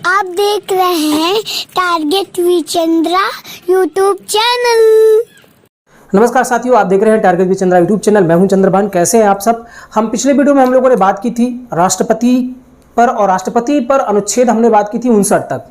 आप देख रहे हैं टारगेट विचंद्रा यूट्यूब चैनल। नमस्कार साथियों, आप देख रहे हैं टारगेट विचंद्रा यूट्यूब चैनल। मैं हूं चंद्रभान। कैसे हैं आप सब? हम पिछले वीडियो में हम लोगों ने बात की थी राष्ट्रपति पर, और राष्ट्रपति पर अनुच्छेद हमने बात की थी 59 तक।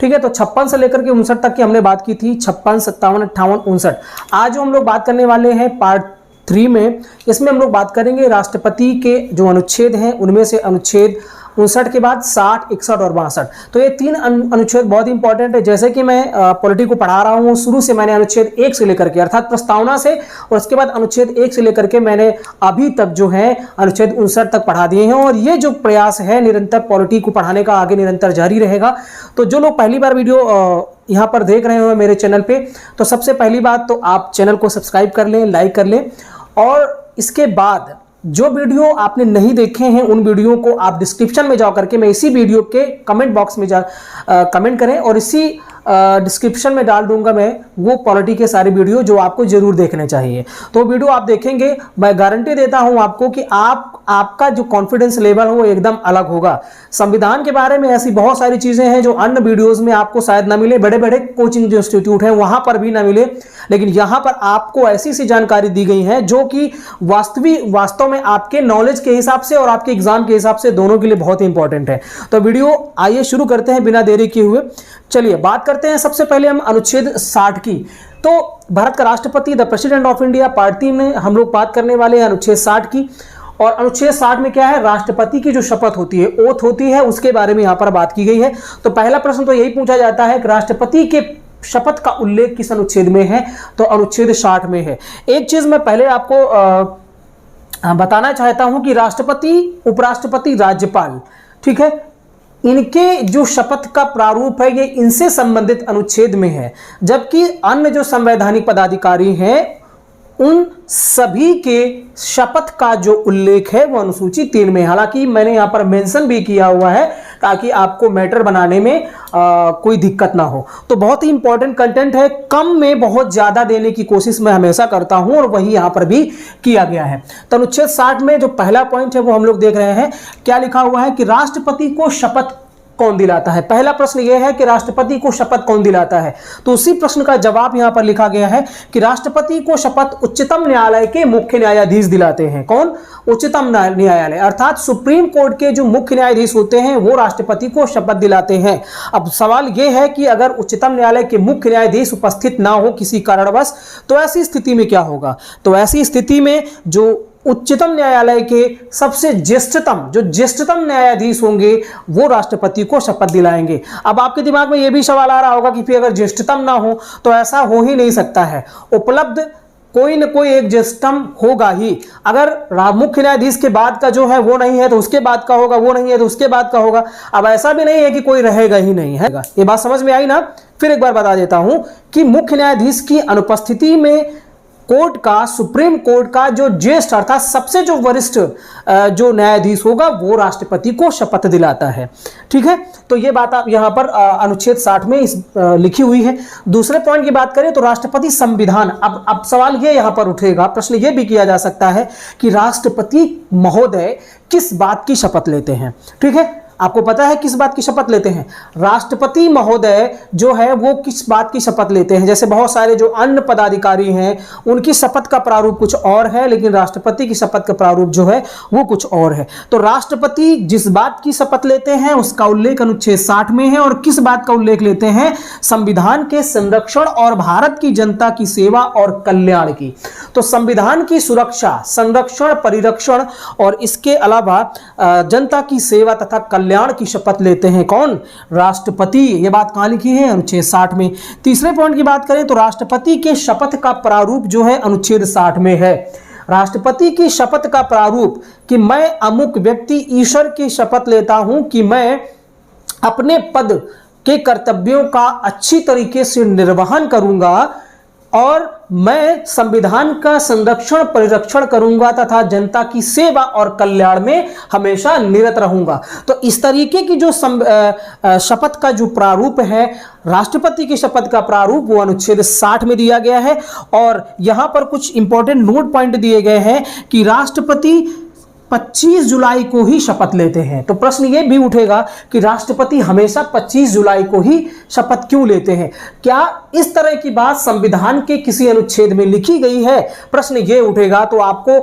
ठीक है, तो 56 से लेकर के 59 तक की हमने बात की थी। 56, 57, 58, 59। आज जो हम लोग बात करने वाले हैं पार्ट 3 में, इसमें हम लोग बात करेंगे राष्ट्रपति के जो अनुच्छेद हैं उनमें से अनुच्छेद 59 के बाद 60, 61 और 62। तो ये 3 अनुच्छेद बहुत इंपॉर्टेंट है। जैसे कि मैं पॉलिटी को पढ़ा रहा हूँ, शुरू से मैंने अनुच्छेद 1 से लेकर के, अर्थात प्रस्तावना से, और उसके बाद अनुच्छेद 1 से लेकर के मैंने अभी तक जो है अनुच्छेद 59 तक पढ़ा दिए हैं। और ये जो प्रयास है निरंतर पॉलिटी को पढ़ाने का आगे निरंतर जारी रहेगा। तो जो लोग पहली बार वीडियो यहाँ पर देख रहे हो मेरे चैनल पे, तो सबसे पहली बात तो आप चैनल को सब्सक्राइब कर लें, लाइक कर लें, और इसके बाद जो वीडियो आपने नहीं देखे हैं उन वीडियो को आप डिस्क्रिप्शन में जा करके, मैं इसी वीडियो के कमेंट बॉक्स में जा कमेंट करें, और इसी डिस्क्रिप्शन में डाल दूंगा मैं वो पॉलिटी के सारे वीडियो जो आपको जरूर देखने चाहिए। तो वीडियो आप देखेंगे, मैं गारंटी देता हूं आपको कि आपका जो कॉन्फिडेंस लेवल हो वो एकदम अलग होगा। संविधान के बारे में ऐसी बहुत सारी चीजें हैं जो अन्य वीडियोस में आपको शायद ना मिले, बड़े बड़े कोचिंग जो इंस्टीट्यूट हैं वहां पर भी ना मिले, लेकिन यहां पर आपको ऐसी सी जानकारी दी गई है जो कि वास्तव में आपके नॉलेज के हिसाब से और आपके एग्जाम के हिसाब से दोनों के लिए बहुत ही इंपॉर्टेंट है। तो वीडियो आइए शुरू करते हैं बिना देरी किए हुए। चलिए बात करते हैं सबसे पहले हम अनुच्छेद 60 की। तो भारत का राष्ट्रपति, the president of India, part 3 में हम लोग बात करने वाले हैं अनुच्छेद 60 की। और अनुच्छेद 60 में क्या है? राष्ट्रपति की जो शपथ होती है, ओथ होती है, उसके बारे में यहां पर बात की गई है। तो पहला प्रश्न तो यही पूछा जाता है कि राष्ट्रपति के शपथ का उल्लेख किस अनुच्छेद में है? तो अनुच्छेद 60 में है। एक चीज मैं पहले आपको बताना चाहता हूं कि राष्ट्रपति, उपराष्ट्रपति, राज्यपाल, ठीक है, इनके जो शपथ का प्रारूप है ये इनसे संबंधित अनुच्छेद में है, जबकि अन्य जो संवैधानिक पदाधिकारी हैं उन सभी के शपथ का जो उल्लेख है वो अनुसूची 3 में। हालांकि मैंने यहां पर मेंशन भी किया हुआ है ताकि आपको मैटर बनाने में कोई दिक्कत ना हो। तो बहुत ही इंपॉर्टेंट कंटेंट है, कम में बहुत ज्यादा देने की कोशिश मैं हमेशा करता हूं, और वही यहां पर भी किया गया है। तो अनुच्छेद 60 में जो पहला पॉइंट है वो हम लोग देख रहे हैं। क्या लिखा हुआ है कि राष्ट्रपति को शपथ कौन दिलाता है? पहला प्रश्न यह है कि राष्ट्रपति को शपथ कौन दिलाता है? तो उसी प्रश्न का जवाब यहां पर लिखा गया है कि राष्ट्रपति को शपथ उच्चतम न्यायालय के मुख्य न्यायाधीश दिलाते हैं। कौन? उच्चतम न्यायालय, अर्थात सुप्रीम कोर्ट के जो मुख्य न्यायाधीश होते हैं वो राष्ट्रपति को शपथ दिलाते हैं। अब सवाल यह है कि अगर उच्चतम न्यायालय के मुख्य न्यायाधीश उपस्थित ना हो किसी कारणवश, तो ऐसी स्थिति में क्या होगा? तो ऐसी स्थिति में जो उच्चतम न्यायालय के सबसे ज्येष्ठतम न्यायाधीश होंगे वो राष्ट्रपति को शपथ दिलाएंगे। अब आपके दिमाग में यह भी सवाल आ रहा होगा कि फिर अगर ज्येष्ठतम ना हो तो ऐसा हो ही नहीं सकता है। उपलब्ध कोई न कोई एक ज्येष्ठतम होगा ही। अगर मुख्य न्यायाधीश के बाद का जो है वो नहीं है तो उसके बाद का होगा, वो नहीं है तो उसके बाद का होगा। अब ऐसा भी नहीं है कि कोई रहेगा ही नहीं है। ये बात समझ में आई ना? फिर एक बार बता देता हूं कि मुख्य न्यायाधीश की अनुपस्थिति में कोर्ट का, सुप्रीम कोर्ट का जो ज्येष्ठ अर्थात सबसे जो वरिष्ठ जो न्यायाधीश होगा वो राष्ट्रपति को शपथ दिलाता है। ठीक है, तो ये बात आप यहां पर अनुच्छेद 60 में लिखी हुई है। दूसरे पॉइंट की बात करें तो राष्ट्रपति संविधान। अब सवाल ये यहां पर उठेगा, प्रश्न ये भी किया जा सकता है कि राष्ट्रपति महोदय किस बात की शपथ लेते हैं? ठीक है, आपको पता है किस बात की शपथ लेते हैं? राष्ट्रपति महोदय जो है वो किस बात की शपथ लेते हैं? जैसे बहुत सारे जो अन्य पदाधिकारी हैं उनकी शपथ का प्रारूप कुछ और है, लेकिन राष्ट्रपति की शपथ का प्रारूप जो है वो कुछ और है। तो राष्ट्रपति जिस बात की शपथ लेते हैं उसका उल्लेख अनुच्छेद 60 में है। और किस बात का उल्लेख लेते हैं? संविधान के संरक्षण और भारत की जनता की सेवा और कल्याण की। तो संविधान की सुरक्षा, संरक्षण, परिरक्षण और इसके अलावा जनता की सेवा तथा कल्याण की शपथ लेते हैं कौन? राष्ट्रपति। यह बात कहां लिखी है? अनुच्छेद 60 में। तीसरे पॉइंट की बात करें तो राष्ट्रपति के शपथ का प्रारूप जो है अनुच्छेद 60 में है। राष्ट्रपति की शपथ का प्रारूप कि मैं अमुक व्यक्ति ईश्वर की शपथ लेता हूं कि मैं अपने पद के कर्तव्यों का अच्छी तरीके से निर्वहन करूंगा और मैं संविधान का संरक्षण परिरक्षण करूंगा तथा जनता की सेवा और कल्याण में हमेशा निरत रहूंगा। तो इस तरीके की जो शपथ का जो प्रारूप है, राष्ट्रपति की शपथ का प्रारूप, वो अनुच्छेद 60 में दिया गया है। और यहां पर कुछ इंपॉर्टेंट नोट पॉइंट दिए गए हैं कि राष्ट्रपति 25 जुलाई को ही शपथ लेते हैं। तो प्रश्न ये भी उठेगा कि राष्ट्रपति हमेशा 25 जुलाई को ही शपथ क्यों लेते हैं? क्या इस तरह की बात संविधान के किसी अनुच्छेद में लिखी गई है? प्रश्न ये उठेगा। तो आपको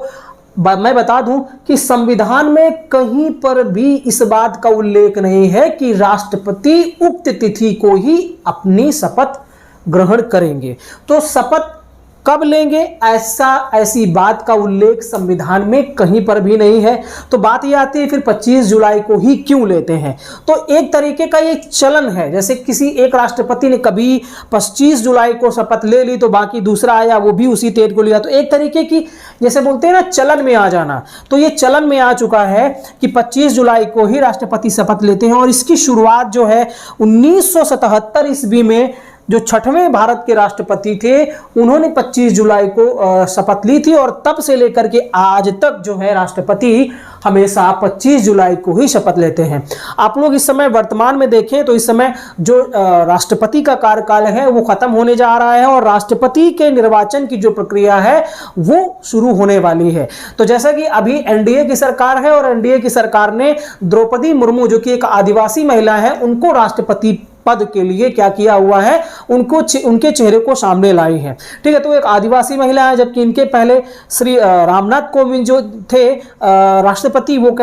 मैं बता दूं कि संविधान में कहीं पर भी इस बात का उल्लेख नहीं है कि राष्ट्रपति उक्त तिथि को ही अपनी शपथ ग्रहण करेंगे। तो शपथ कब लेंगे, ऐसी बात का उल्लेख संविधान में कहीं पर भी नहीं है। तो बात ये आती है फिर 25 जुलाई को ही क्यों लेते हैं? तो एक तरीके का ये चलन है, जैसे किसी एक राष्ट्रपति ने कभी 25 जुलाई को शपथ ले ली तो बाकी दूसरा आया वो भी उसी डेट को लिया। तो एक तरीके की जैसे बोलते हैं ना चलन में आ जाना, तो ये चलन में आ चुका है कि 25 जुलाई को ही राष्ट्रपति शपथ लेते हैं। और इसकी शुरुआत जो है 1977 ईस्वी में जो 6वें भारत के राष्ट्रपति थे उन्होंने 25 जुलाई को शपथ ली थी, और तब से लेकर के आज तक जो है राष्ट्रपति हमेशा 25 जुलाई को ही शपथ लेते हैं। आप लोग इस समय वर्तमान में देखें तो इस समय जो राष्ट्रपति का कार्यकाल है वो खत्म होने जा रहा है और राष्ट्रपति के निर्वाचन की जो प्रक्रिया है वो शुरू होने वाली है। तो जैसा कि अभी एनडीए की सरकार है और एनडीए की सरकार ने द्रौपदी मुर्मू जो कि एक आदिवासी महिला है उनको राष्ट्रपति पद के लिए क्या किया हुआ है, उनके चेहरे को सामने लाई है। ठीक है, तो एक आदिवासी महिला है, जबकि इनके पहले श्री रामनाथ कोविंद जो थे राष्ट्रपति वो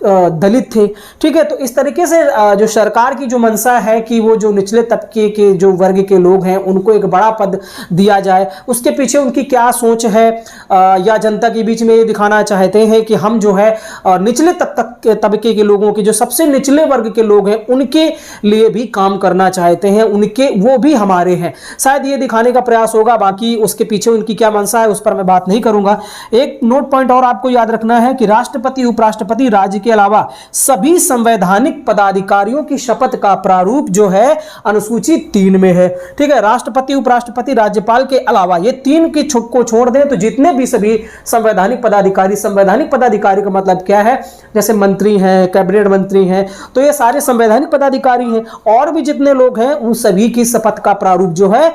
दलित थे। ठीक है, तो इस तरीके से जो सरकार की जो मंशा है कि वो जो निचले तबके के जो वर्ग के लोग हैं उनको एक बड़ा पद दिया जाए, उसके पीछे उनकी क्या सोच है, या जनता के बीच में ये दिखाना चाहते हैं कि हम जो है निचले तबके के लोगों के जो सबसे निचले वर्ग के लोग हैं उनके लिए भी काम करना चाहते हैं, उनके वो भी हमारे हैं, शायद ये दिखाने का प्रयास होगा। बाकी उसके पीछे उनकी क्या मंशा है उस पर मैं बात नहीं करूंगा। एक नोट पॉइंट और आपको याद रखना है कि राष्ट्रपति, उपराष्ट्रपति, राज्य के अलावा सभी संवैधानिक पदाधिकारियों की शपथ का प्रारूप जो है अनुसूची 3 में है। ठीक है, राष्ट्रपति, उपराष्ट्रपति, राज्यपाल के अलावा ये 3 की छुट को छोड़ दें तो जितने भी सभी संवैधानिक पदाधिकारी का मतलब क्या है, जैसे मंत्री हैं, कैबिनेट मंत्री हैं, तो ये सारे संवैधानिक पदाधिकारी हैं। और भी जितने लोग हैं उन सभी की शपथ का प्रारूप जो है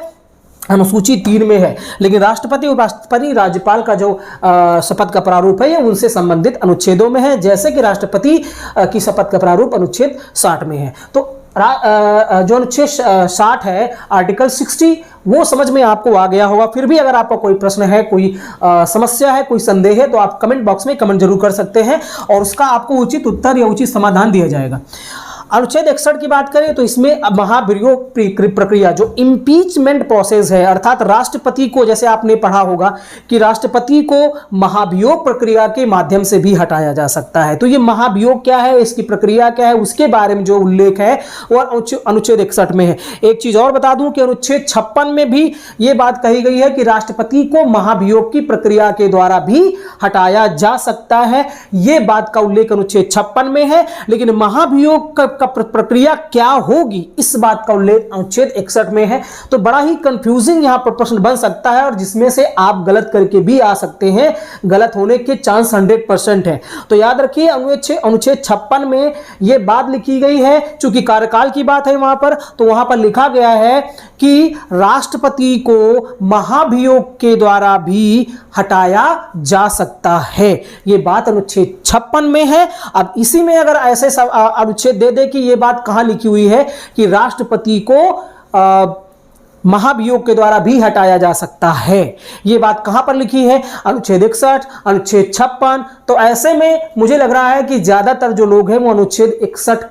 अनुसूची 3 में है। लेकिन राष्ट्रपति, उपराष्ट्रपति, राज्यपाल का जो शपथ का प्रारूप है ये उनसे संबंधित अनुच्छेदों में है, जैसे कि राष्ट्रपति की शपथ का प्रारूप अनुच्छेद 60 में है। तो जो अनुच्छेद 60 है आर्टिकल 60 वो समझ में आपको आ गया होगा। फिर भी अगर आपका कोई प्रश्न है, कोई समस्या है, कोई संदेह है तो आप कमेंट बॉक्स में कमेंट जरूर कर सकते हैं और उसका आपको उचित उत्तर या उचित समाधान दिया जाएगा। अनुच्छेद 61 की बात करें तो इसमें महाभियोग प्रक्रिया जो इम्पीचमेंट प्रोसेस है, अर्थात राष्ट्रपति को, जैसे आपने पढ़ा होगा कि राष्ट्रपति को महाभियोग प्रक्रिया के माध्यम से भी हटाया जा सकता है। तो ये महाभियोग क्या है, इसकी प्रक्रिया क्या है, उसके बारे में जो उल्लेख है वो अनुच्छेद 61 में है। एक चीज और बता दूं कि अनुच्छेद 56 में भी ये बात कही गई है कि राष्ट्रपति को महाभियोग की प्रक्रिया के द्वारा भी हटाया जा सकता है। ये बात का उल्लेख अनुच्छेद 56 में है, लेकिन महाभियोग का प्रक्रिया क्या होगी इस बात का उल्लेख अनुच्छेद 61 में है। तो बड़ा ही कंफ्यूजिंग यहां पर प्रश्न बन सकता है और जिसमें से आप गलत करके भी आ सकते हैं, गलत होने के चांस 100% है। तो याद रखिए अनुच्छेद 56 में यह बात लिखी गई है, चूंकि कार्यकाल की बात है वहां पर, तो वहां पर लिखा गया है कि राष्ट्रपति को महाभियोग के द्वारा भी हटाया जा सकता है। यह बात अनुच्छेद 56 में है। अब इसी में अगर ऐसे अनुच्छेद दे दे कि यह बात कहां लिखी हुई है कि राष्ट्रपति को महाभियोग के द्वारा भी हटाया जा सकता है, यह बात कहां पर लिखी है, अनुच्छेद 61, अनुच्छेद 56। तो ऐसे में मुझे लग रहा है कि ज्यादातर जो लोग हैं वो अनुच्छेद 61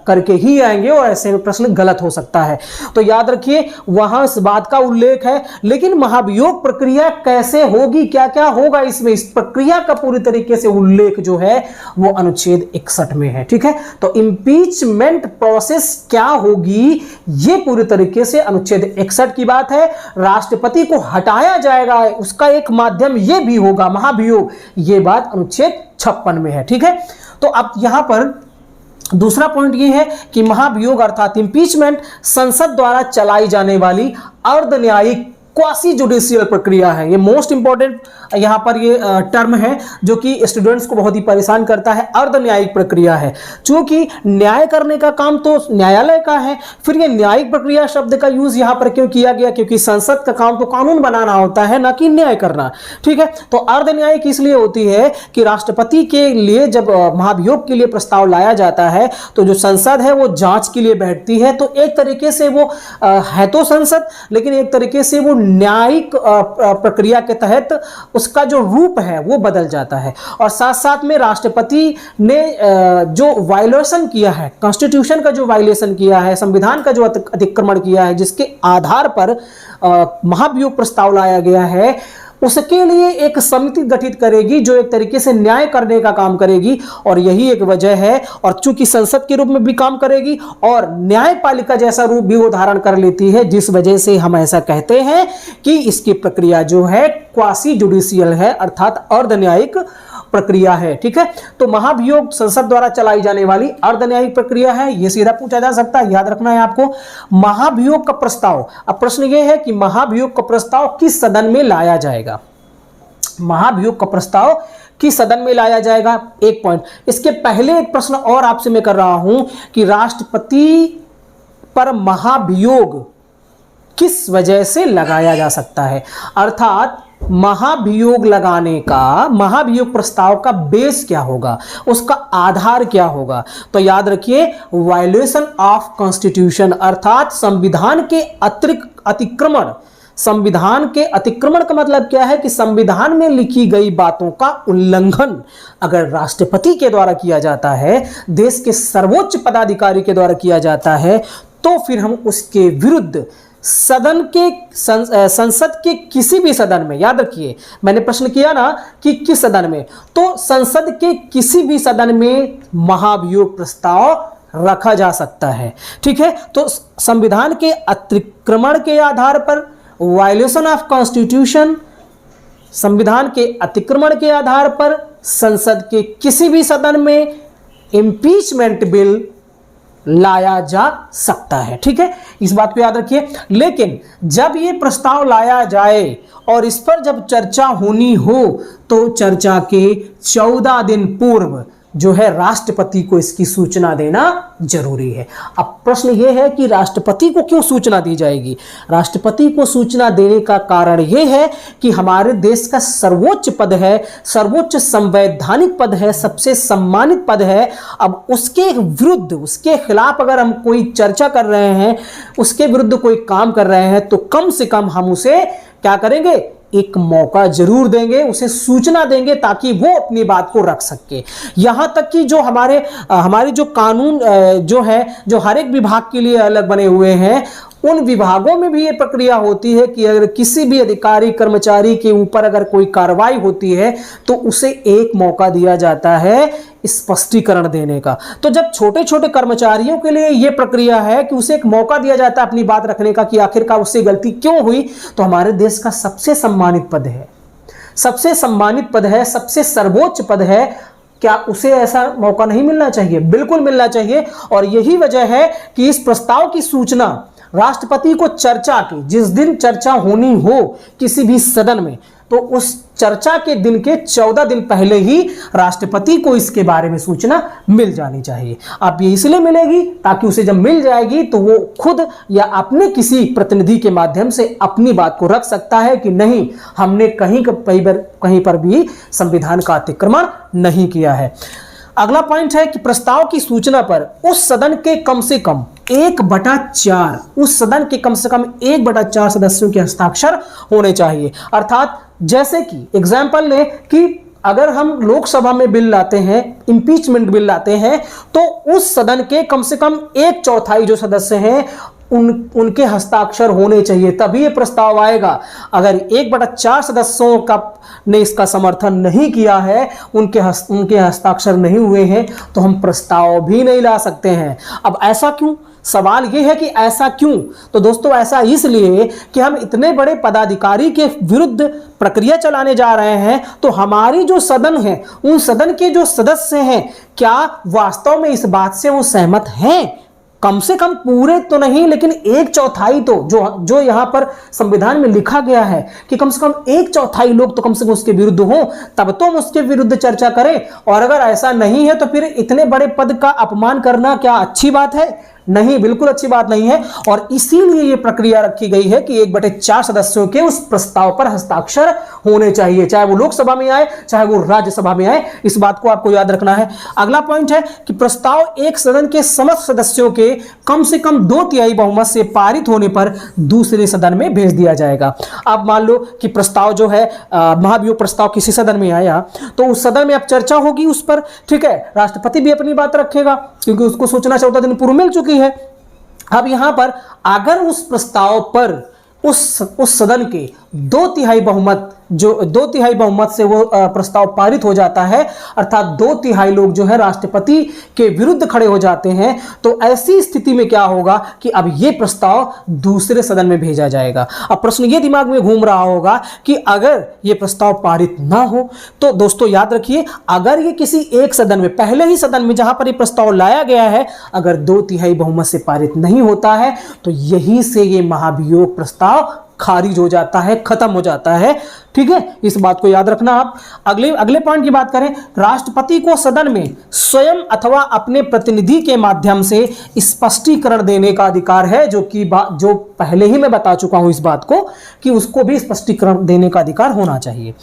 करके ही आएंगे और ऐसे में प्रश्न गलत हो सकता है। तो याद रखिए वहां इस बात का उल्लेख है, लेकिन महाभियोग प्रक्रिया कैसे होगी, क्या क्या होगा इसमें, इस प्रक्रिया का पूरी तरीके से उल्लेख जो है वो अनुच्छेद 61 में है। ठीक है, तो इंपीचमेंट प्रोसेस क्या होगी ये पूरी तरीके से अनुच्छेद 61 की बात है। राष्ट्रपति को हटाया जाएगा, उसका एक माध्यम ये भी होगा महाभियोग, ये बात अनुच्छेद 56 में है। ठीक है, तो अब यहां पर दूसरा पॉइंट ये है कि महाभियोग अर्थात इंपीचमेंट संसद द्वारा चलाई जाने वाली अर्ध न्यायिक क्वासी जुडिशियल प्रक्रिया है। ये मोस्ट इंपॉर्टेंट यहाँ पर ये टर्म है जो कि स्टूडेंट्स को बहुत ही परेशान करता है। अर्ध न्यायिक प्रक्रिया है, चूंकि न्याय करने का काम तो न्यायालय का है, फिर ये न्यायिक प्रक्रिया शब्द का यूज यहाँ पर क्यों किया गया? क्योंकि संसद का काम तो कानून बनाना होता है, ना कि न्याय करना। ठीक है, तो अर्ध न्यायिक इसलिए होती है कि राष्ट्रपति के लिए जब महाभियोग के लिए प्रस्ताव लाया जाता है तो जो संसद है वो जांच के लिए बैठती है। तो एक तरीके से वो है तो संसद, लेकिन एक तरीके से वो न्यायिक प्रक्रिया के तहत उसका जो रूप है वो बदल जाता है। और साथ साथ में राष्ट्रपति ने जो वायलेशन किया है, कॉन्स्टिट्यूशन का जो वायलेशन किया है, संविधान का जो अतिक्रमण किया है, जिसके आधार पर महाभियोग प्रस्ताव लाया गया है, उसके लिए एक समिति गठित करेगी जो एक तरीके से न्याय करने का काम करेगी। और यही एक वजह है, और चूंकि संसद के रूप में भी काम करेगी और न्यायपालिका जैसा रूप भी वो धारण कर लेती है, जिस वजह से हम ऐसा कहते हैं कि इसकी प्रक्रिया जो है क्वासी जुडिशियल है, अर्थात अर्ध न्यायिक प्रक्रिया है। ठीक है, तो महाभियोग संसद द्वारा चलाई जाने वाली अर्ध न्यायिक प्रक्रिया है। यह सीधा पूछा जा सकता है, याद रखना है आपको। महाभियोग का प्रस्ताव, अब प्रश्न यह है कि महाभियोग का प्रस्ताव किस सदन में लाया जाएगा? महाभियोग का प्रस्ताव किस सदन में लाया जाएगा? एक पॉइंट। इसके पहले एक प्रश्न और आपसे मैं कर रहा हूं कि राष्ट्रपति पर महाभियोग किस वजह से लगाया जा सकता है, अर्थात महाभियोग लगाने का, महाभियोग प्रस्ताव का बेस क्या होगा, उसका आधार क्या होगा? तो याद रखिए, वायलेशन ऑफ कॉन्स्टिट्यूशन, अर्थात संविधान के अतिक्रमण। संविधान के अतिक्रमण का मतलब क्या है कि संविधान में लिखी गई बातों का उल्लंघन अगर राष्ट्रपति के द्वारा किया जाता है, देश के सर्वोच्च पदाधिकारी के द्वारा किया जाता है, तो फिर हम उसके विरुद्ध सदन के संसद के किसी भी सदन में, याद रखिए मैंने प्रश्न किया ना कि किस सदन में, तो संसद के किसी भी सदन में महाभियोग प्रस्ताव रखा जा सकता है। ठीक है, तो संविधान के अतिक्रमण के आधार पर, वायलेशन ऑफ कॉन्स्टिट्यूशन, संविधान के अतिक्रमण के आधार पर संसद के किसी भी सदन में इम्पीचमेंट बिल लाया जा सकता है। ठीक है, इस बात को याद रखिए। लेकिन जब ये प्रस्ताव लाया जाए और इस पर जब चर्चा होनी हो, तो चर्चा के 14 दिन पूर्व जो है राष्ट्रपति को इसकी सूचना देना जरूरी है। अब प्रश्न यह है कि राष्ट्रपति को क्यों सूचना दी जाएगी? राष्ट्रपति को सूचना देने का कारण यह है कि हमारे देश का सर्वोच्च पद है, सर्वोच्च संवैधानिक पद है, सबसे सम्मानित पद है। अब उसके विरुद्ध, उसके खिलाफ अगर हम कोई चर्चा कर रहे हैं, उसके विरुद्ध कोई काम कर रहे हैं, तो कम से कम हम उसे क्या करेंगे? एक मौका जरूर देंगे, उसे सूचना देंगे ताकि वो अपनी बात को रख सके। यहां तक कि जो हमारे जो कानून जो है, जो हर एक विभाग के लिए अलग बने हुए हैं, उन विभागों में भी ये प्रक्रिया होती है कि अगर किसी भी अधिकारी कर्मचारी के ऊपर अगर कोई कार्रवाई होती है तो उसे एक मौका दिया जाता है स्पष्टीकरण देने का। तो जब छोटे छोटे कर्मचारियों के लिए यह प्रक्रिया है कि उसे एक मौका दिया जाता है अपनी बात रखने का कि आखिरकार उससे गलती क्यों हुई, तो हमारे देश का सबसे सम्मानित पद है, सबसे सम्मानित पद है, सबसे सर्वोच्च पद है। क्या उसे ऐसा मौका नहीं मिलना चाहिए? बिल्कुल मिलना चाहिए। और यही वजह है कि इस प्रस्ताव की सूचना राष्ट्रपति को चर्चा की, जिस दिन चर्चा होनी हो किसी भी सदन में, तो उस चर्चा के दिन के 14 दिन पहले ही राष्ट्रपति को इसके बारे में सूचना मिल जानी चाहिए। अब ये इसलिए मिलेगी ताकि उसे जब मिल जाएगी तो वो खुद या अपने किसी प्रतिनिधि के माध्यम से अपनी बात को रख सकता है कि नहीं, हमने कहीं पर भी संविधान का अतिक्रमण नहीं किया है। अगला पॉइंट है कि प्रस्ताव की सूचना पर उस सदन के कम से कम 1/4, उस सदन के कम से कम 1/4 सदस्यों के हस्ताक्षर होने चाहिए। अर्थात जैसे कि एग्जाम्पल लें कि अगर हम लोकसभा में बिल लाते हैं, इंपीचमेंट बिल लाते हैं, तो उस सदन के कम से कम 1/4 जो सदस्य हैं उनके हस्ताक्षर होने चाहिए, तभी ये प्रस्ताव आएगा। अगर 1/4 सदस्यों का ने इसका समर्थन नहीं किया है, उनके हस्ताक्षर नहीं हुए हैं, तो हम प्रस्ताव भी नहीं ला सकते हैं। अब ऐसा क्यों? सवाल यह है कि ऐसा क्यों? तो दोस्तों ऐसा इसलिए कि हम इतने बड़े पदाधिकारी के विरुद्ध प्रक्रिया चलाने जा रहे हैं, तो हमारी जो सदन है, उन सदन के जो सदस्य हैं, क्या वास्तव में इस बात से वो सहमत हैं कम से कम पूरे तो नहीं लेकिन 1/4 तो जो यहां पर संविधान में लिखा गया है कि कम से कम 1/4 लोग तो कम से कम उसके विरुद्ध हो, तब तो हम उसके विरुद्ध चर्चा करें। और अगर ऐसा नहीं है तो फिर इतने बड़े पद का अपमान करना क्या अच्छी बात है? नहीं, बिल्कुल अच्छी बात नहीं है। और इसीलिए यह प्रक्रिया रखी गई है कि 1/4 सदस्यों के उस प्रस्ताव पर हस्ताक्षर होने चाहिए, चाहे वो लोकसभा में आए चाहे वो राज्यसभा में आए। इस बात को आपको याद रखना है। अगला पॉइंट है कि प्रस्ताव एक सदन के समस्त सदस्यों के कम से कम 2/3 बहुमत से पारित होने पर दूसरे सदन में भेज दिया जाएगा। अब मान लो कि प्रस्ताव जो है महाभियोग प्रस्ताव किसी सदन में आया, तो उस सदन में अब चर्चा होगी उस पर, ठीक है। राष्ट्रपति भी अपनी बात रखेगा क्योंकि उसको सूचना 14 दिन पूर्व मिल चुकी है। अब यहां पर अगर उस प्रस्ताव पर उस सदन के 2/3 बहुमत जो 2/3 बहुमत से वो प्रस्ताव पारित हो जाता है, अर्थात 2/3 लोग जो है राष्ट्रपति के विरुद्ध खड़े हो जाते हैं, तो ऐसी स्थिति में क्या होगा कि अब ये प्रस्ताव दूसरे सदन में भेजा जाएगा। अब प्रश्न ये दिमाग में घूम रहा होगा कि अगर ये प्रस्ताव पारित ना हो, तो दोस्तों याद रखिए, अगर ये किसी एक सदन में, पहले ही सदन में जहां पर ये प्रस्ताव लाया गया है, अगर 2/3 बहुमत से पारित नहीं होता है, तो यहीं से ये महाभियोग प्रस्ताव खारिज हो जाता है, खत्म हो जाता है, ठीक है। इस बात को याद रखना आप। अगले पॉइंट की बात करें, राष्ट्रपति को सदन में स्वयं अथवा अपने प्रतिनिधि के माध्यम से स्पष्टीकरण देने का अधिकार है, जो पहले ही मैं बता चुका हूं इस बात को कि उसको भी स्पष्टीकरण देने का अधिकार होना चाहिए।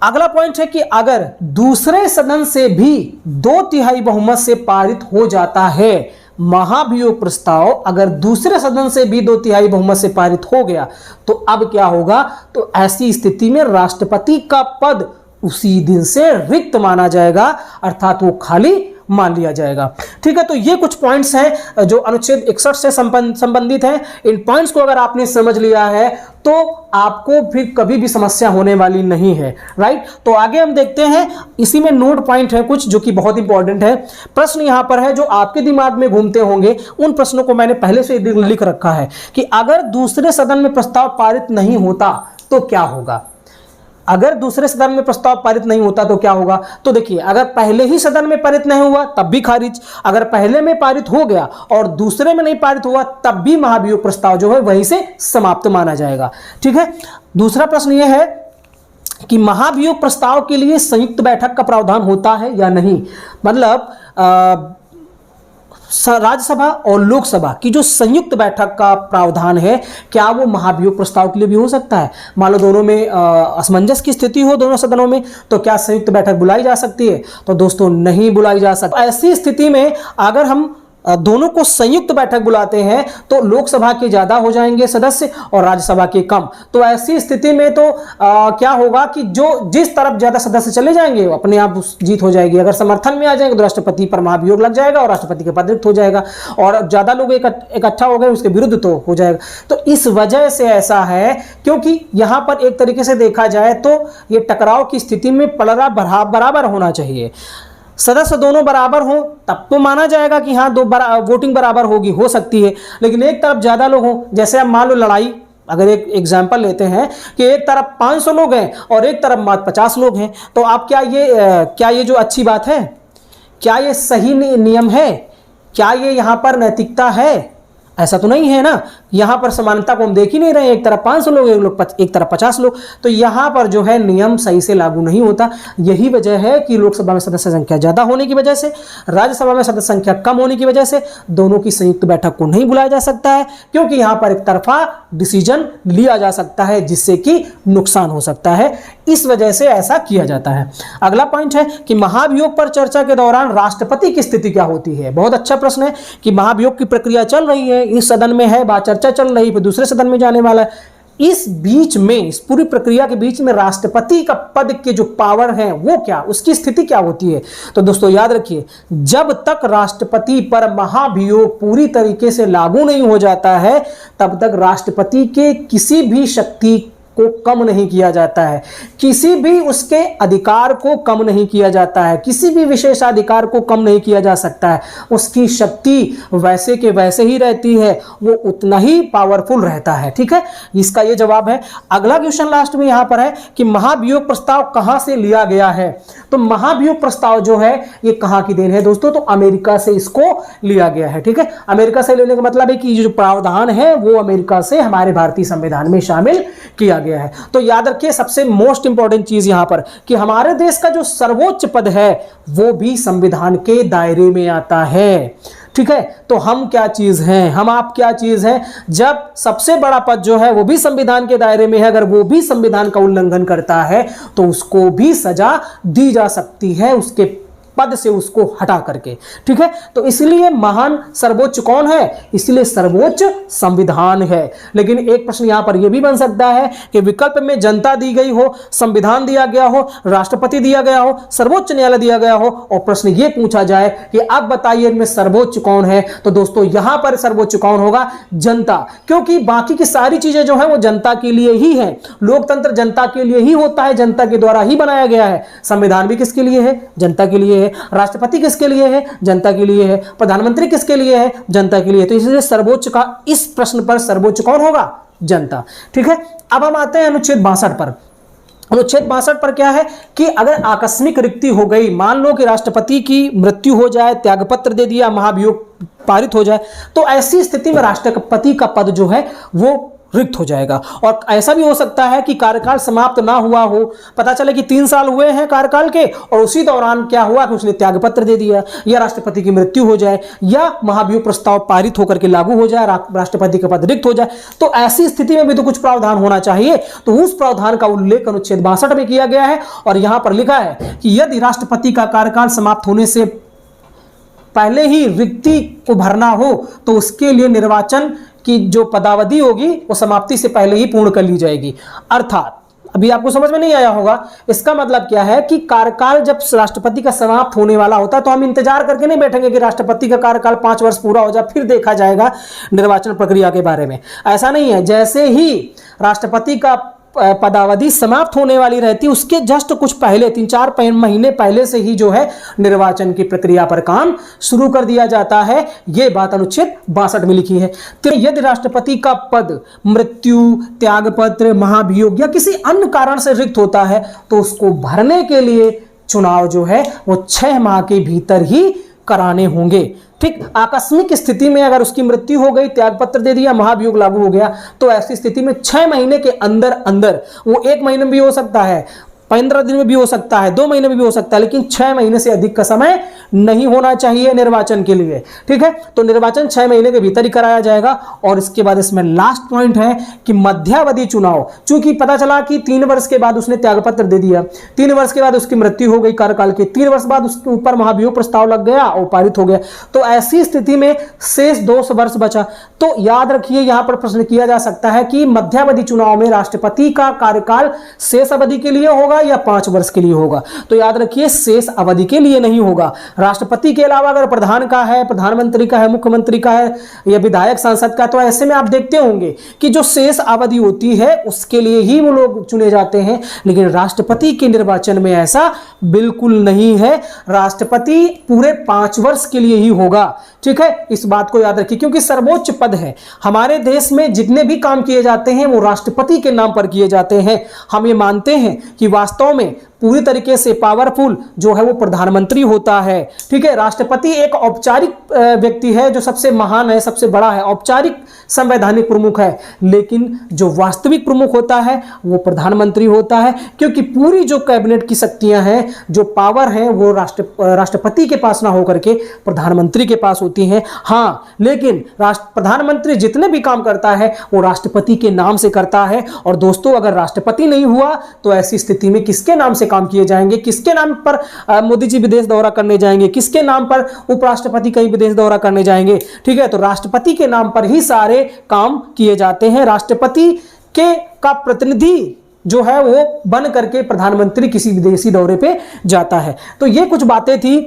अगला पॉइंट है कि अगर दूसरे सदन से भी 2/3 बहुमत से पारित हो जाता है महाभियोग प्रस्ताव, अगर दूसरे सदन से भी 2/3 बहुमत से पारित हो गया, तो अब क्या होगा? तो ऐसी स्थिति में राष्ट्रपति का पद उसी दिन से रिक्त माना जाएगा, अर्थात वो खाली मान लिया जाएगा, ठीक है। तो ये कुछ पॉइंट्स हैं जो अनुच्छेद 61 से संबंधित हैं। इन पॉइंट्स को अगर आपने समझ लिया है तो आपको फिर कभी भी समस्या होने वाली नहीं है, राइट। तो आगे हम देखते हैं, इसी में नोट पॉइंट है कुछ जो कि बहुत इंपॉर्टेंट है। प्रश्न यहां पर है जो आपके दिमाग में घूमते होंगे, उन प्रश्नों को मैंने पहले से लिख रखा है कि अगर दूसरे सदन में प्रस्ताव पारित नहीं होता तो क्या होगा। अगर दूसरे सदन में प्रस्ताव पारित नहीं होता तो क्या होगा? तो देखिए, अगर पहले ही सदन में पारित नहीं हुआ तब भी खारिज, अगर पहले में पारित हो गया और दूसरे में नहीं पारित हुआ तब भी महाभियोग प्रस्ताव जो है वहीं से समाप्त माना जाएगा, ठीक है। दूसरा प्रश्न यह है कि महाभियोग प्रस्ताव के लिए संयुक्त बैठक का प्रावधान होता है या नहीं। मतलब राज्यसभा और लोकसभा की जो संयुक्त बैठक का प्रावधान है, क्या वो महाभियोग प्रस्ताव के लिए भी हो सकता है? मान लो दोनों में असमंजस की स्थिति हो दोनों सदनों में, तो क्या संयुक्त बैठक बुलाई जा सकती है? तो दोस्तों नहीं बुलाई जा सकती। ऐसी स्थिति में अगर हम दोनों को संयुक्त बैठक बुलाते हैं तो लोकसभा के ज्यादा हो जाएंगे सदस्य और राज्यसभा के कम। तो ऐसी स्थिति में तो क्या होगा कि जिस तरफ ज्यादा सदस्य चले जाएंगे वो अपने आप जीत हो जाएगी। अगर समर्थन में आ जाएंगे तो राष्ट्रपति पर महाभियोग लग जाएगा और राष्ट्रपति के पद रिक्त हो जाएगा, और ज्यादा लोग इकट्ठा हो गए उसके विरुद्ध तो हो जाएगा। तो इस वजह से ऐसा है, क्योंकि यहां पर एक तरीके से देखा जाए तो ये टकराव की स्थिति में पलड़ा बराबर होना चाहिए। सदस्य दोनों बराबर हो तब तो माना जाएगा कि हाँ वोटिंग बराबर होगी, हो सकती है। लेकिन एक तरफ ज्यादा लोग हों, जैसे अब मान लो लड़ाई, अगर एक एग्जाम्पल लेते हैं कि एक तरफ 500 लोग हैं और एक तरफ मात्र 50 लोग हैं, तो आप क्या ये जो अच्छी बात है, क्या ये सही नियम है, क्या ये यहाँ पर नैतिकता है? ऐसा तो नहीं है ना। यहां पर समानता को हम देख ही नहीं रहे, एक तरफ 500 लोग एक तरफ 50 लोग, तो यहां पर जो है नियम सही से लागू नहीं होता। यही वजह है कि लोकसभा में सदस्य संख्या ज्यादा होने की वजह से, राज्यसभा में सदस्य संख्या कम होने की वजह से दोनों की संयुक्त बैठक को नहीं बुलाया जा सकता है, क्योंकि यहां पर एक तरफा डिसीजन लिया जा सकता है जिससे कि नुकसान हो सकता है। इस वजह से ऐसा किया जाता है। अगला पॉइंट है कि महाभियोग पर चर्चा के दौरान राष्ट्रपति की स्थिति क्या होती है। बहुत अच्छा प्रश्न है कि महाभियोग की प्रक्रिया चल रही है, इस सदन में है, बात चर्चा चल रही है, फिर दूसरे सदन में जाने वाला है। इस बीच में, इस पूरी प्रक्रिया के बीच में राष्ट्रपति का पद के जो पावर है वो क्या, उसकी स्थिति क्या होती है? तो दोस्तों याद रखिए, जब तक राष्ट्रपति पर महाभियोग पूरी तरीके से लागू नहीं हो जाता है तब तक राष्ट्रपति के किसी भी शक्ति को कम नहीं किया जाता है, किसी भी उसके अधिकार को कम नहीं किया जाता है, किसी भी विशेषाधिकार को कम नहीं किया जा सकता है। उसकी शक्ति वैसे के वैसे ही रहती है, वो उतना ही पावरफुल रहता है। ठीक है, इसका ये जवाब है। अगला क्वेश्चन लास्ट में यहां पर है कि महाभियोग प्रस्ताव कहां से लिया गया है। तो महाभियोग प्रस्ताव जो है ये कहां की देन है दोस्तों, तो अमेरिका से इसको लिया गया है। ठीक है, अमेरिका से लेने का मतलब है कि जो प्रावधान है वो अमेरिका से हमारे भारतीय संविधान में शामिल किया गया है। तो याद रखिए सबसे मोस्ट इंपॉर्टेंट चीज यहां पर कि हमारे देश का जो सर्वोच्च पद है वो भी संविधान के दायरे में आता है। ठीक है, तो हम क्या चीज हैं, हम आप क्या चीज हैं, जब सबसे बड़ा पद जो है वो भी संविधान के दायरे में है, अगर वो भी संविधान का उल्लंघन करता है तो उसको भी सजा दी जा सकती है उसके पद से उसको हटा करके। ठीक है, तो इसलिए महान सर्वोच्च कौन है, इसलिए सर्वोच्च संविधान है। लेकिन एक प्रश्न यहां पर यह भी बन सकता है कि विकल्प में जनता दी गई हो, संविधान दिया गया हो, राष्ट्रपति दिया गया हो, सर्वोच्च न्यायालय दिया गया हो और प्रश्न यह पूछा जाए कि अब बताइए इनमें सर्वोच्च कौन है, तो दोस्तों यहां पर सर्वोच्च कौन होगा, जनता। क्योंकि बाकी की सारी चीजें जो है वो जनता के लिए ही है, लोकतंत्र जनता के लिए ही होता है, जनता के द्वारा ही बनाया गया है। संविधान भी किसके लिए है, जनता के लिए है। राष्ट्रपति किसके लिए है, जनता के लिए है। प्रधानमंत्री किसके लिए है, जनता के लिए। तो इसलिए सर्वोच्च का इस प्रश्न पर सर्वोच्च कौन होगा, जनता। ठीक है, अब हम आते हैं अनुच्छेद 62 पर। अनुच्छेद 62 पर क्या है कि अगर आकस्मिक रिक्ति हो गई, मान लो कि राष्ट्रपति की मृत्यु हो जाए, त्यागपत्र दे दिया, महाभियोग पारित हो जाए, तो ऐसी स्थिति में राष्ट्रपति का पद जो है वो रिक्त हो जाएगा। और ऐसा भी हो सकता है कि कार्यकाल समाप्त ना हुआ हो, पता चले कि 3 साल हुए हैं कार्यकाल के और उसी दौरान क्या हुआ कि उसने त्यागपत्र दे दिया, या राष्ट्रपति की मृत्यु हो जाए, या महाभियोग प्रस्ताव पारित होकर के लागू हो जाए, राष्ट्रपति का पद रिक्त हो जाए। तो ऐसी स्थिति में भी तो कुछ प्रावधान होना चाहिए, तो उस प्रावधान का उल्लेख अनुच्छेद 62 में किया गया है। और यहां पर लिखा है कि यदि राष्ट्रपति का कार्यकाल समाप्त होने से पहले ही रिक्ति को भरना हो तो उसके लिए निर्वाचन की जो पदावधि होगी वो समाप्ति से पहले ही पूर्ण कर ली जाएगी। अर्थात अभी आपको समझ में नहीं आया होगा, इसका मतलब क्या है कि कार्यकाल जब राष्ट्रपति का समाप्त होने वाला होता है तो हम इंतजार करके नहीं बैठेंगे कि राष्ट्रपति का कार्यकाल 5 वर्ष पूरा हो जाए फिर देखा जाएगा निर्वाचन प्रक्रिया के बारे में। ऐसा नहीं है, जैसे ही राष्ट्रपति का पदावधि समाप्त होने वाली रहती, उसके जस्ट कुछ पहले 3-4 महीने पहले से ही जो है निर्वाचन की प्रक्रिया पर काम शुरू कर दिया जाता है। यह बात अनुच्छेद 62 में लिखी है। तो यदि राष्ट्रपति का पद मृत्यु, त्यागपत्र, महाभियोग या किसी अन्य कारण से रिक्त होता है तो उसको भरने के लिए चुनाव जो है वो 6 माह के भीतर ही कराने होंगे। ठीक, आकस्मिक स्थिति में अगर उसकी मृत्यु हो गई, त्यागपत्र दे दिया, महाभियोग लागू हो गया, तो ऐसी स्थिति में 6 महीने के अंदर अंदर, वो 1 महीने में भी हो सकता है, 15 दिन में भी हो सकता है, 2 महीने में भी हो सकता है, लेकिन 6 महीने से अधिक का समय नहीं होना चाहिए निर्वाचन के लिए। ठीक है, तो निर्वाचन 6 महीने के भीतर ही कराया जाएगा। और इसके बाद इसमें लास्ट पॉइंट है कि मध्यावधि चुनाव, चूंकि पता चला कि 3 वर्ष के बाद उसने त्यागपत्र दे दिया, 3 वर्ष के बाद उसकी मृत्यु हो गई कार्यकाल के, 3 वर्ष बाद उसके ऊपर महाभियोग प्रस्ताव लग गया और पारित हो गया, तो ऐसी स्थिति में शेष 2 वर्ष बचा। तो याद रखिए यहां पर प्रश्न किया जा सकता है कि मध्यावधि चुनाव में राष्ट्रपति का कार्यकाल शेष अवधि के लिए होगा या 5 वर्ष के लिए होगा। तो याद रखिए शेष अवधि के लिए नहीं होगा। राष्ट्रपति के अलावा अगर प्रधान का है, प्रधानमंत्री का है, मुख्यमंत्री का है या विधायक सांसद का, तो ऐसे में आप देखते होंगे कि जो शेष अवधि होती है उसके लिए ही वो लोग चुने जाते हैं। लेकिन राष्ट्रपति के निर्वाचन में ऐसा बिल्कुल नहीं है, राष्ट्रपति पूरे 5 वर्ष के लिए ही होगा। ठीक है, इस बात को याद रखिए, क्योंकि सर्वोच्च पद है हमारे देश में, जितने भी काम किए जाते हैं वो राष्ट्रपति के नाम पर किए जाते हैं। हम ये मानते हैं कि वास्तव में पूरी तरीके से पावरफुल जो है वो प्रधानमंत्री होता है। ठीक है, राष्ट्रपति एक औपचारिक व्यक्ति है जो सबसे महान है, सबसे बड़ा है, औपचारिक संवैधानिक प्रमुख है, लेकिन जो वास्तविक प्रमुख होता है वो प्रधानमंत्री होता है, क्योंकि पूरी जो कैबिनेट की शक्तियां हैं, जो पावर है, वो राष्ट्रपति के पास ना होकर के प्रधानमंत्री के पास होती हैं। हाँ, लेकिन प्रधानमंत्री जितने भी काम करता है वो राष्ट्रपति के नाम से करता है। और दोस्तों, अगर राष्ट्रपति नहीं हुआ तो ऐसी स्थिति में किसके नाम से काम किए जाएंगे, किसके नाम पर मोदी जी विदेश दौरा करने जाएंगे, किसके नाम पर उपराष्ट्रपति कहीं विदेश दौरा करने जाएंगे। ठीक है, तो राष्ट्रपति के नाम पर ही सारे काम किए जाते हैं। राष्ट्रपति के का प्रतिनिधि जो है वो बन करके प्रधानमंत्री किसी विदेशी दौरे पे जाता है। तो ये कुछ बातें थी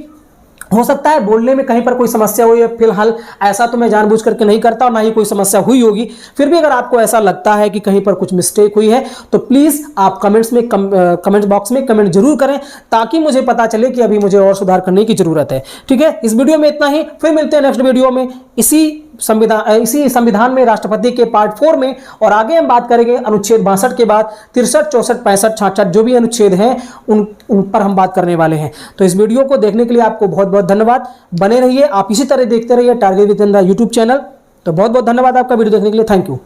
हो सकता है बोलने में कहीं पर कोई समस्या हुई है, फिलहाल ऐसा तो मैं जानबूझ करके नहीं करता और ना ही कोई समस्या हुई होगी। फिर भी अगर आपको ऐसा लगता है कि कहीं पर कुछ मिस्टेक हुई है तो प्लीज़ आप कमेंट्स में कमेंट बॉक्स में कमेंट जरूर करें, ताकि मुझे पता चले कि अभी मुझे और सुधार करने की जरूरत है। ठीक है, इस वीडियो में इतना ही, फिर मिलते हैं नेक्स्ट वीडियो में इसी संविधान में राष्ट्रपति के पार्ट 4 में, और आगे हम बात करेंगे अनुच्छेद 62 के बाद 63, 64, 65, 66 जो भी अनुच्छेद हैं उन पर हम बात करने वाले हैं। तो इस वीडियो को देखने के लिए आपको बहुत बहुत धन्यवाद। बने रहिए, आप इसी तरह देखते रहिए target with Chandra YouTube channel. तो बहुत बहुत धन्यवाद आपका वीडियो देखने के लिए। Thank you.